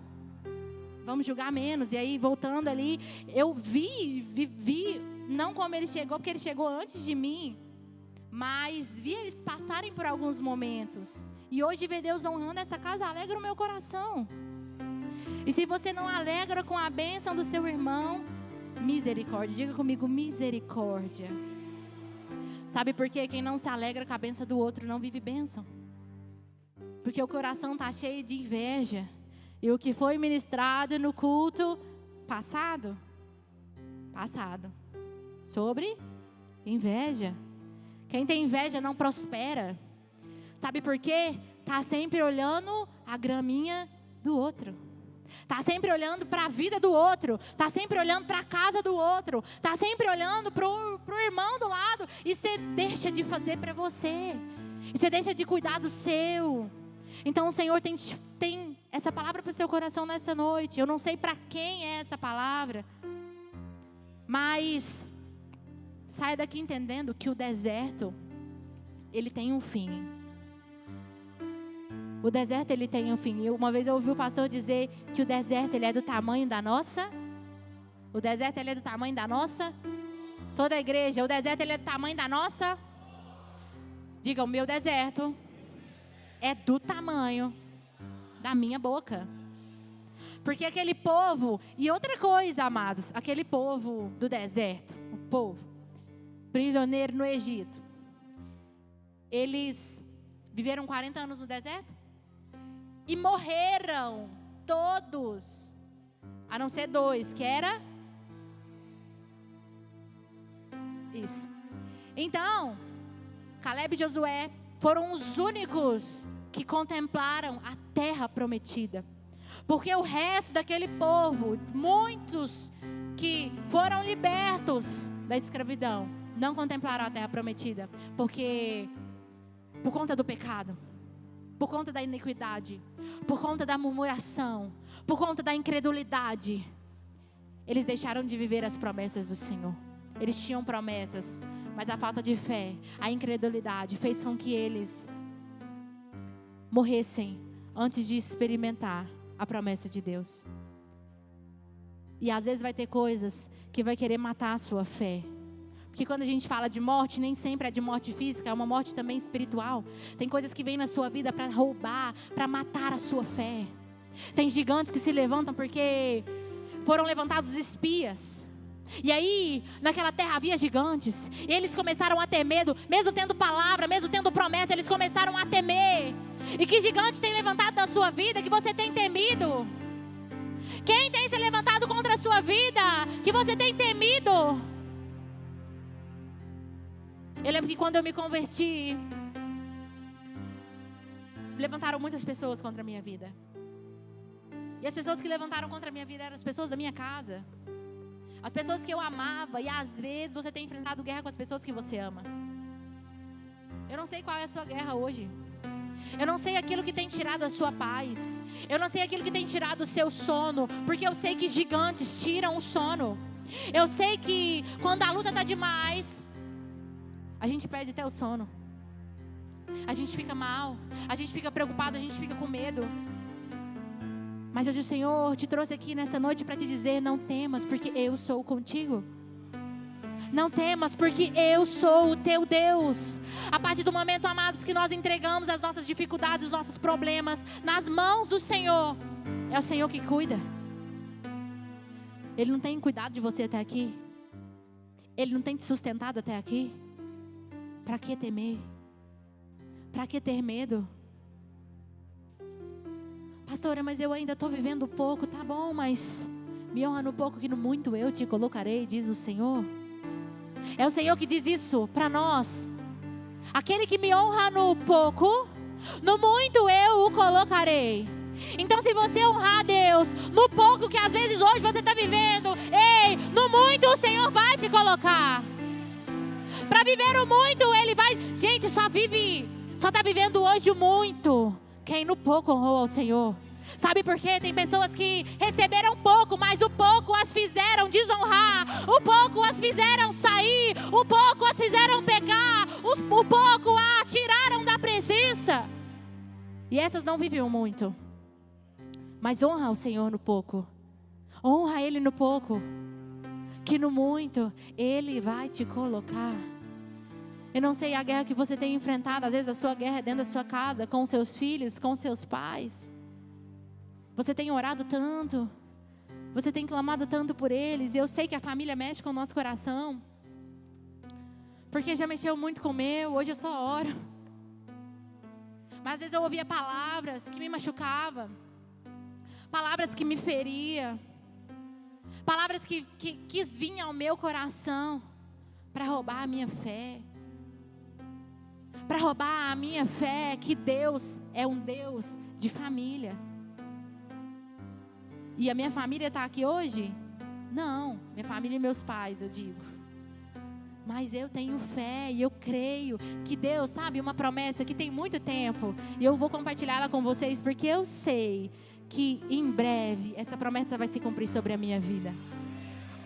vamos julgar menos. E aí, voltando ali, eu vi, não como ele chegou, porque ele chegou antes de mim, mas vi eles passarem por alguns momentos. E hoje ver Deus honrando essa casa alegra o meu coração. E se você não alegra com a bênção do seu irmão, misericórdia. Diga comigo, misericórdia. Sabe por quê? Quem não se alegra com a bênção do outro não vive bênção. Porque o coração está cheio de inveja. E o que foi ministrado no culto passado, sobre inveja. Quem tem inveja não prospera. Sabe por quê? Está sempre olhando a graminha do outro. Está sempre olhando para a vida do outro. Está sempre olhando para a casa do outro. Está sempre olhando para o irmão do lado. E você deixa de fazer para você. E você deixa de cuidar do seu. Então o Senhor tem essa palavra para o seu coração nessa noite. Eu não sei para quem é essa palavra. Mas saia daqui entendendo que o deserto, ele tem um fim. O deserto, ele tem um fim. Uma vez eu ouvi o pastor dizer que o deserto, ele é do tamanho da nossa. O deserto, ele é do tamanho da nossa. Toda a igreja, o deserto, ele é do tamanho da nossa. Diga, o meu deserto é do tamanho da minha boca. Porque aquele povo, e outra coisa, amados, aquele povo do deserto, o povo prisioneiro no Egito, eles viveram 40 anos no deserto e morreram todos, a não ser 2, que era isso. Então, Calebe e Josué foram os únicos que contemplaram a terra prometida. Porque o resto daquele povo, muitos que foram libertos da escravidão, não contemplaram a terra prometida. Porque por conta do pecado, por conta da iniquidade, por conta da murmuração, por conta da incredulidade, eles deixaram de viver as promessas do Senhor. Eles tinham promessas, mas a falta de fé, a incredulidade fez com que eles morressem antes de experimentar a promessa de Deus. E às vezes vai ter coisas que vai querer matar a sua fé. Porque quando a gente fala de morte, nem sempre é de morte física, é uma morte também espiritual. Tem coisas que vêm na sua vida para roubar, para matar a sua fé. Tem gigantes que se levantam porque foram levantados espias. E aí, naquela terra havia gigantes. E eles começaram a ter medo, mesmo tendo palavra, mesmo tendo promessa, eles começaram a temer. E que gigante tem levantado na sua vida que você tem temido? Quem tem se levantado contra a sua vida que você tem temido? Eu lembro que quando eu me converti, levantaram muitas pessoas contra a minha vida. E as pessoas que levantaram contra a minha vida eram as pessoas da minha casa. As pessoas que eu amava. E às vezes você tem enfrentado guerra com as pessoas que você ama. Eu não sei qual é a sua guerra hoje. Eu não sei aquilo que tem tirado a sua paz. Eu não sei aquilo que tem tirado o seu sono. Porque eu sei que gigantes tiram o sono. Eu sei que quando a luta está demais, a gente perde até o sono. A gente fica mal. A gente fica preocupado. A gente fica com medo. Mas hoje o Senhor te trouxe aqui nessa noite para te dizer: não temas, porque eu sou contigo. Não temas, porque eu sou o teu Deus. A partir do momento, amados, que nós entregamos as nossas dificuldades, os nossos problemas nas mãos do Senhor, é o Senhor que cuida. Ele não tem cuidado de você até aqui? Ele não tem te sustentado até aqui? Para que temer? Para que ter medo? Pastora, mas eu ainda estou vivendo pouco. Tá bom, mas me honra no pouco que no muito eu te colocarei, diz o Senhor. É o Senhor que diz isso para nós. Aquele que me honra no pouco, no muito eu o colocarei. Então, se você honrar a Deus no pouco que às vezes hoje você está vivendo, ei, no muito o Senhor vai te colocar. Para viver o muito, Ele vai... Gente, só está vivendo hoje o muito quem no pouco honrou ao Senhor. Sabe por quê? Tem pessoas que receberam pouco, mas o pouco as fizeram desonrar, o pouco as fizeram sair, o pouco as fizeram pecar, o pouco a tiraram da presença. E essas não vivem muito. Mas honra o Senhor no pouco. Honra Ele no pouco, que no muito Ele vai te colocar. Eu não sei a guerra que você tem enfrentado. Às vezes a sua guerra é dentro da sua casa, com seus filhos, com seus pais. Você tem orado tanto, você tem clamado tanto por eles. E eu sei que a família mexe com o nosso coração, porque já mexeu muito com o meu. Hoje eu só oro. Mas às vezes eu ouvia palavras que me machucavam, palavras que me feriam, palavras que quis vir ao meu coração para roubar a minha fé. Para roubar a minha fé que Deus é um Deus de família. E a minha família está aqui hoje? Não, minha família e meus pais, eu digo. Mas eu tenho fé e eu creio que Deus, sabe, uma promessa que tem muito tempo. E eu vou compartilhar ela com vocês porque eu sei que em breve essa promessa vai se cumprir sobre a minha vida.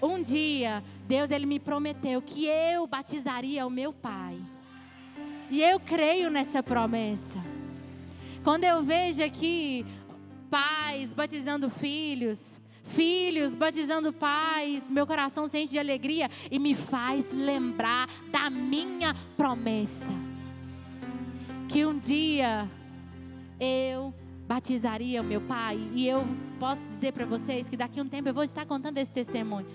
Um dia, Deus ele me prometeu que eu batizaria o meu pai. E eu creio nessa promessa. Quando eu vejo aqui pais batizando filhos, filhos batizando pais, meu coração se enche de alegria e me faz lembrar da minha promessa. Que um dia eu batizaria o meu pai. E eu posso dizer para vocês que daqui a um tempo eu vou estar contando esse testemunho.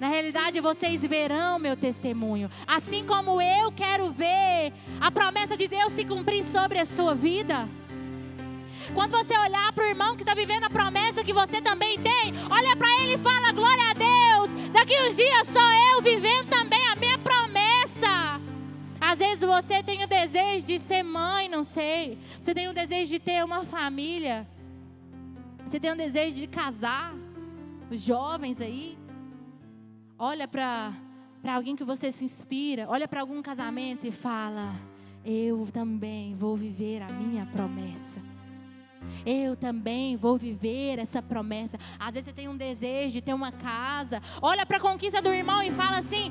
Na realidade, vocês verão meu testemunho. Assim como eu quero ver a promessa de Deus se cumprir sobre a sua vida. Quando você olhar para o irmão que está vivendo a promessa que você também tem, olha para ele e fala, glória a Deus. Daqui uns dias sou eu vivendo também a minha promessa. Às vezes você tem o desejo de ser mãe, não sei. Você tem o desejo de ter uma família. Você tem o desejo de casar. Os jovens aí. Olha para alguém que você se inspira. Olha para algum casamento e fala, eu também vou viver a minha promessa. Eu também vou viver essa promessa. Às vezes você tem um desejo de ter uma casa. Olha para a conquista do irmão e fala assim,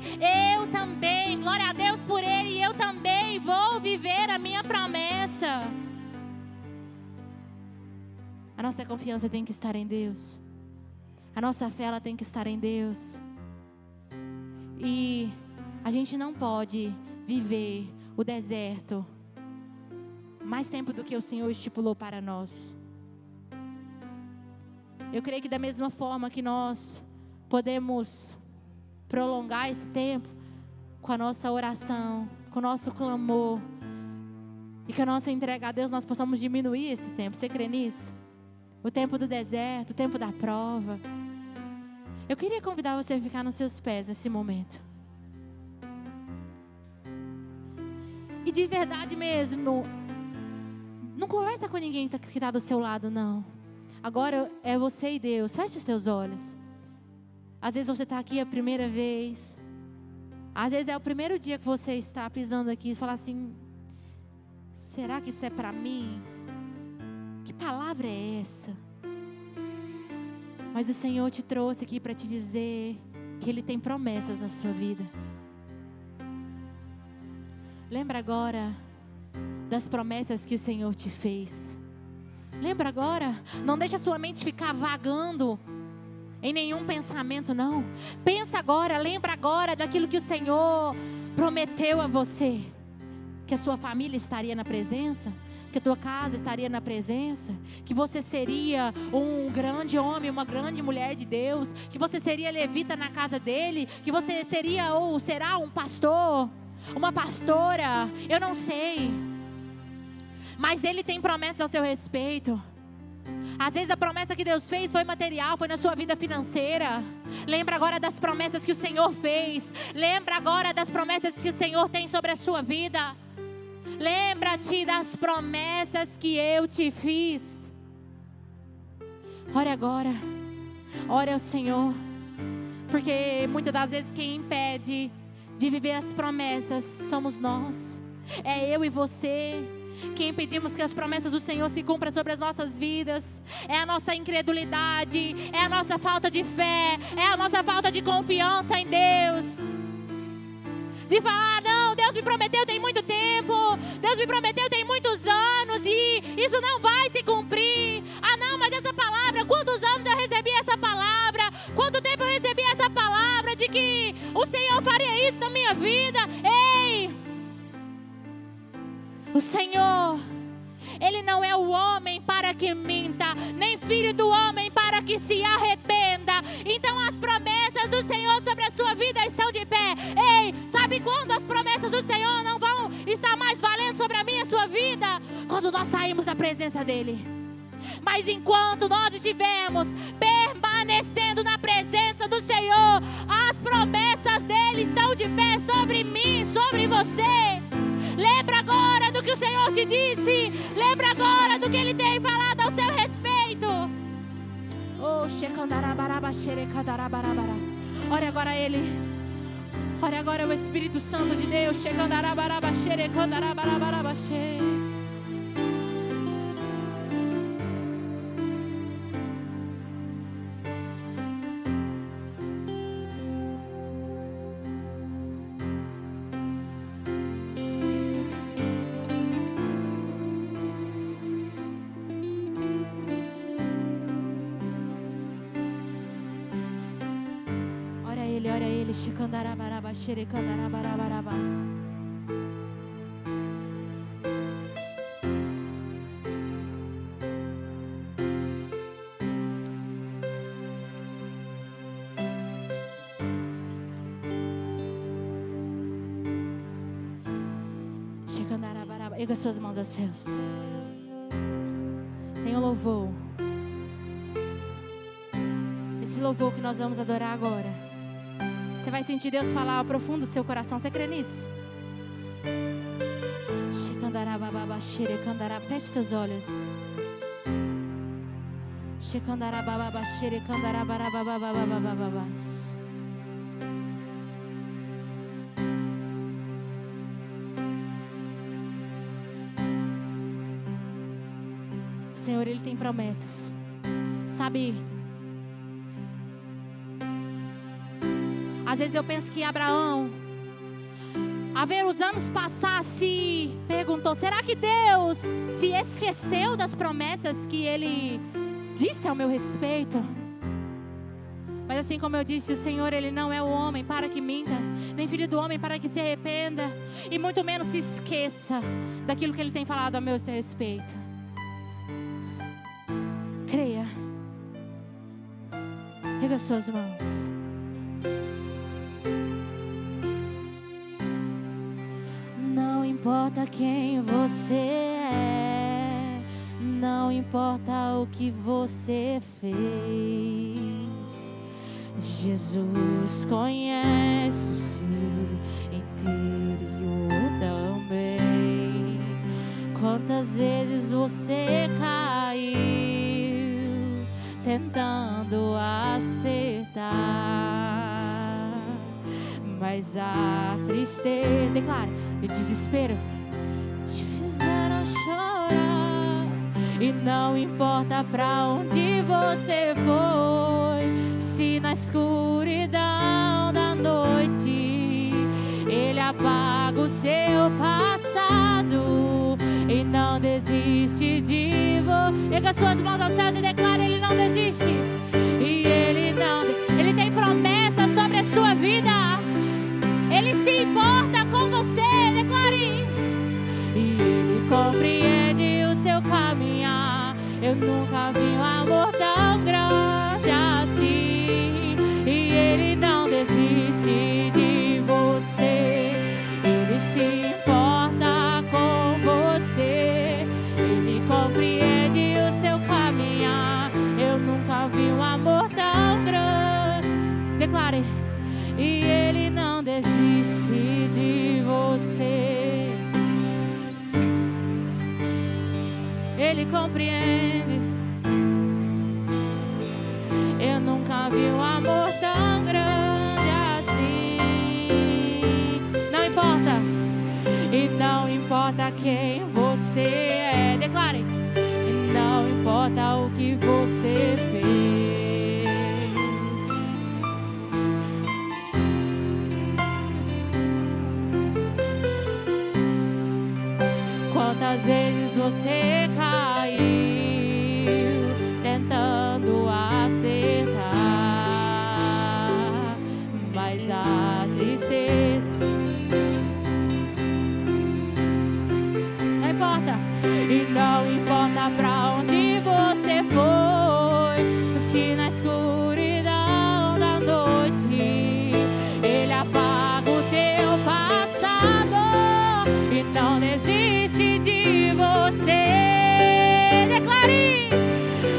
eu também, glória a Deus por ele, eu também vou viver a minha promessa. A nossa confiança tem que estar em Deus. A nossa fé ela tem que estar em Deus. E a gente não pode viver o deserto mais tempo do que o Senhor estipulou para nós. Eu creio que da mesma forma que nós podemos prolongar esse tempo com a nossa oração, com o nosso clamor e com a nossa entrega a Deus, nós possamos diminuir esse tempo. Você crê nisso? O tempo do deserto, o tempo da prova. Eu queria convidar você a ficar nos seus pés nesse momento. E de verdade mesmo, não conversa com ninguém que está do seu lado, não. Agora é você e Deus. Feche os seus olhos. Às vezes você está aqui a primeira vez. Às vezes é o primeiro dia que você está pisando aqui e fala assim, será que isso é para mim? Que palavra é essa? Mas o Senhor te trouxe aqui para te dizer que Ele tem promessas na sua vida. Lembra agora das promessas que o Senhor te fez. Lembra agora? Não deixa a sua mente ficar vagando em nenhum pensamento, não. Pensa agora, lembra agora daquilo que o Senhor prometeu a você. Que a sua família estaria na presença, que a tua casa estaria na presença, que você seria um grande homem, uma grande mulher de Deus, que você seria levita na casa dele, que você seria ou será um pastor, uma pastora, eu não sei, mas ele tem promessas ao seu respeito. Às vezes a promessa que Deus fez foi material, foi na sua vida financeira. Lembra agora das promessas que o Senhor fez. Lembra agora das promessas que o Senhor tem sobre a sua vida. Lembra-te das promessas que eu te fiz. Ore agora. Ore ao Senhor. Porque muitas das vezes quem impede de viver as promessas somos nós. É eu e você que impedimos que as promessas do Senhor se cumpram sobre as nossas vidas. É a nossa incredulidade, é a nossa falta de fé, é a nossa falta de confiança em Deus. De falar, não, Deus me prometeu tem muito tempo, Deus me prometeu tem muitos anos e isso não vai se cumprir. Ah não, mas essa palavra, quantos anos eu recebi essa palavra? Quanto tempo eu recebi essa palavra de que o Senhor faria isso na minha vida? Ei! O Senhor, Ele não é o homem para que minta, nem filho do homem para que se arrependa. Então as promessas do Senhor sobre a sua vida estão de pé. Ei, sabe quando as promessas do Senhor não vão estar mais valendo sobre a minha e a sua vida? Quando nós saímos da presença dEle. Mas enquanto nós estivermos permanecendo na presença do Senhor, as promessas dEle estão de pé sobre mim, sobre você. Lembra agora do que o Senhor te disse. Lembra agora do que Ele tem falado ao seu respeito. Oh, ore agora a Ele. Ore agora o Espírito Santo de Deus. Olha ele, Shikandarabaraba, Shirikandarabarabas. Shikandarabaraba. Erga suas mãos aos céus. Tem um louvor. Esse louvor que nós vamos adorar agora. Você vai sentir Deus falar ao profundo do seu coração. Você crê nisso? Feche seus olhos. O Senhor, Ele tem promessas. Sabe? Às vezes eu penso que Abraão, a ver os anos passar, se perguntou: será que Deus se esqueceu das promessas que Ele disse ao meu respeito? Mas assim como eu disse, o Senhor, Ele não é o homem para que minta, nem filho do homem para que se arrependa, e muito menos se esqueça daquilo que Ele tem falado ao meu respeito. Creia. Erga suas mãos. Não importa quem você é, não importa o que você fez, Jesus conhece o seu interior também. Quantas vezes você caiu tentando acertar, mas a tristeza, declara, e o desespero te fizeram chorar. E não importa pra onde você foi, se na escuridão da noite Ele apaga o seu passado e não desiste de você. Erga suas mãos aos céus e declara: Ele não desiste. E Ele tem promessas sobre a sua vida. Ele se importa com você, declare. E Ele compreende o seu caminhar. Eu nunca vi um amor tão grande assim. E Ele não desiste de você. Ele se importa com você. Ele compreende o seu caminhar. Declare. E Ele não desiste de você. Ele compreende. Eu nunca vi um amor tão grande assim. Não importa. E não importa quem você é. Declare. E não importa o que você fez. Quantas vezes você caiu tentando acertar, mas a tristeza não importa. E não importa pra onde você foi, se na escuridão da noite Ele apaga o teu passado e não desiste de você. Declare.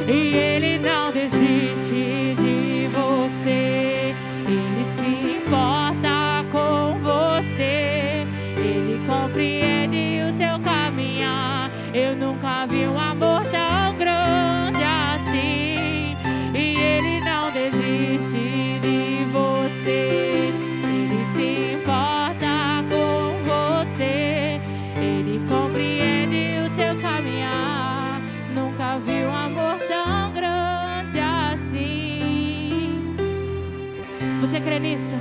E Ele não desiste de você. Ele se importa com você. Ele compreende o seu caminhar. Eu nunca vi um amor tão grande assim. E Ele não desiste de você. Ele se importa com você. Ele compreende o seu caminhar. Nunca vi um amor tão grande assim. Você crê nisso?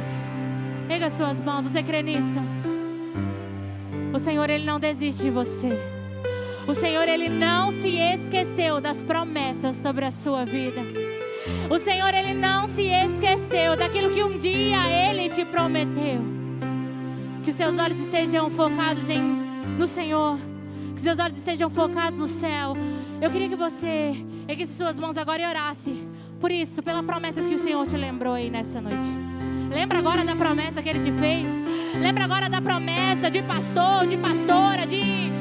Pega as suas mãos. Você crê nisso? O Senhor, Ele não desiste de você. O Senhor, Ele não se esqueceu das promessas sobre a sua vida. O Senhor, Ele não se esqueceu daquilo que um dia Ele te prometeu. Que os seus olhos estejam focados no Senhor. Que seus olhos estejam focados no céu. Eu queria que você erguesse suas mãos agora e orasse por isso, pelas promessas que o Senhor te lembrou aí nessa noite. Lembra agora da promessa que Ele te fez? Lembra agora da promessa de pastor, de pastora, de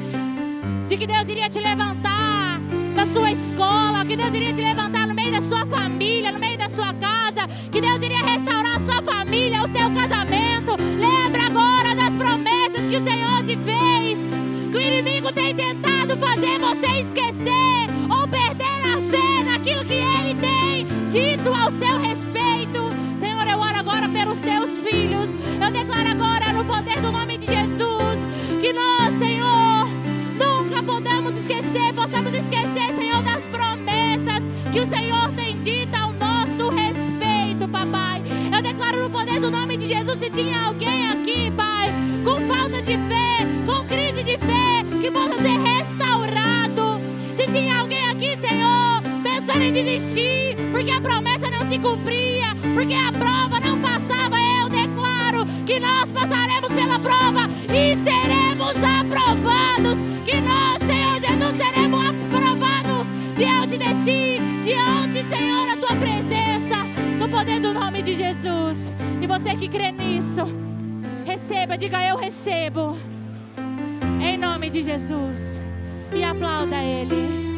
que Deus iria te levantar na sua escola, que Deus iria te levantar no meio da sua família, no meio da sua casa, que Deus iria restaurar a sua família, o seu casamento. Lembra agora das promessas que o Senhor te fez, que o inimigo tem tentado fazer você esquecer ou perder a fé naquilo que Ele tem dito ao seu respeito. Senhor, eu oro agora pelos teus filhos. Eu declaro agora no poder do nome de Jesus que nós, Senhor, nunca possamos esquecer, Senhor, das promessas que o Senhor tem dito ao nosso respeito, papai. Eu declaro no poder do nome de Jesus, se tinha alguém aqui, Pai, com falta de fé, com crise de fé, que possa ser restaurado. Se tinha alguém aqui, Senhor, pensando em desistir, porque a promessa não se cumpria, porque a prova não passava, eu declaro que nós passaremos pela prova e seremos aprovados. Que nós, Senhor Jesus, seremos aprovados diante de Ti, diante, Senhor, da Tua presença, no poder do nome de Jesus. E você que crê nisso, receba, diga eu recebo, em nome de Jesus, e aplauda Ele.